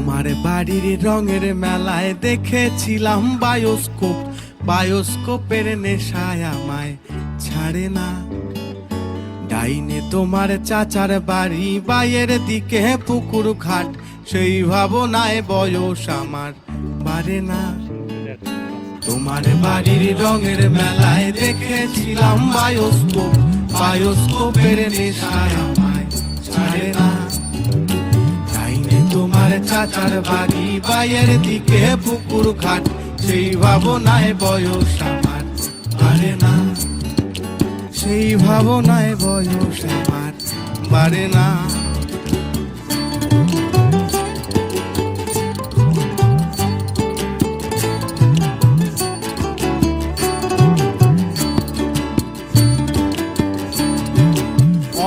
তোমার বাড়ির রঙের মেলায় দেখেছিলাম বায়োস্কোপ, বায়োস্কোপের নেশায় আমায় ছাড়ে না। ডাইনে তোমার চাচার বাড়ি, বাইয়ের দিকে পুকুর ঘাট, সেই ভাবনায় বয়স আমার বাড়ে না। তোমার বাড়ির রঙের মেলায় দেখেছিলাম বায়োস্কোপ, বায়োস্কোপের নেশায় আমায় ছাড়ে না। ডাইনে তোমার চাচার বাড়ি, বাইয়ের দিকে পুকুর ঘাট, সেই ভাবনায় বয়স আমার বাড়ে না। সেই ভাবনায় বয়স আমার বাড়ে না।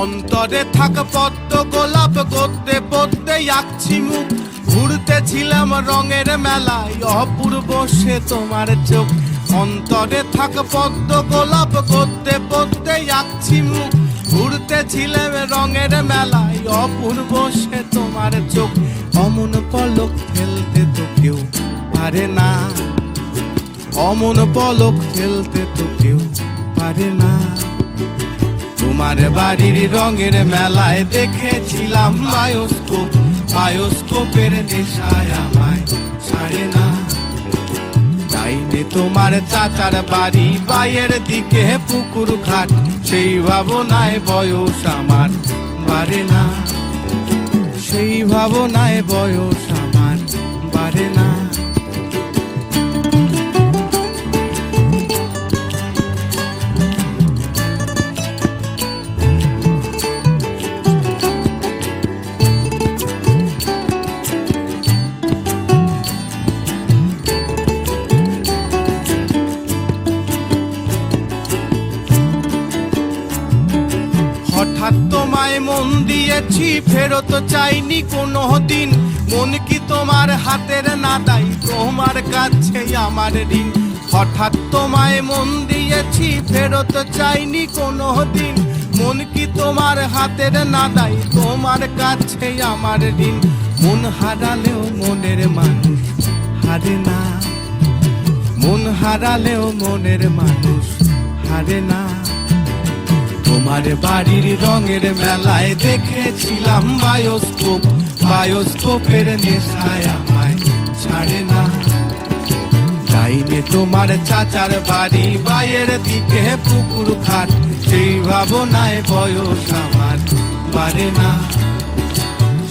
অন্তরে থাক পদ্ম গোলাপ, গদ্যে পদ্মে আঁকছি মুখ, ঘুরতেছিলাম রঙের মেলায়, অপূর্ব সে তোমার চোখ। অন্তরে থাক পদ্ম গোলাপ, গদ্যে পদ্মে আঁকছি মুখ, ঘুরতেছিলাম রঙের মেলায়, অপূর্ব সে তোমার চোখ। অমন পলক ফেলতে তো কেউ পারে না, অমন পলক ফেলতে তো কেউ পারে না। তোমার বাড়ির রঙের মেলায় দেখেছিলাম বায়োস্কোপ, বায়োস্কোপের নেশায় আমায় ছাড়ে না। ডাইনে তোমার চাচার বাড়ি, বাইয়ের দিকে পুকুর ঘাট, সেই ভাবনায় বয়স আমার বাড়ে না। সেই ভাবনায় বয়স আমার বাড়ে না। হঠাৎ তোমায় মন দিয়েছি, ফেরত চাইনি কোনো দিন, মন কি তোমার হাতের নাদাই, তোমার কাছে আমার ঋণ। হঠাৎ তোমায় মন দিয়েছি, ফেরত চাইনি কোনো দিন, মন কি তোমার হাতের নাদাই, তোমার কাছে আমার ঋণ। মন হারালেও মনের মানুষ হারে না, মন হারালেও মনের মানুষ হারে না। তোমার বাড়ির রঙের মেলায় দেখেছিলাম বায়োস্কোপ, বায়োস্কোপের নেশায় আমায় ছাড়ে না। ডাইনে তোমার চাচার বাড়ি, বাইয়ের দিকে পুকুর ঘাট, সেই ভাবনায় বয়স আমার বাড়ে না।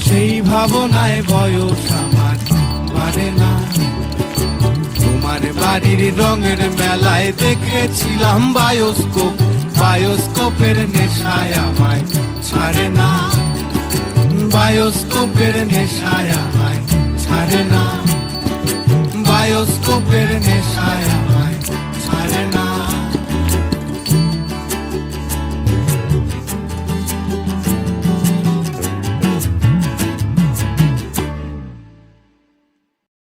সেই ভাবনায় বয়স আমার বাড়ে না। তোমার বাড়ির রঙের মেলায় দেখেছিলাম বায়োস্কোপ, বায়োস্কোপের নেশায় আমায় ছাড়ে না। বায়োস্কোপের নেশায় আমায় ছাড়ে না। বায়োস্কোপের নেশায়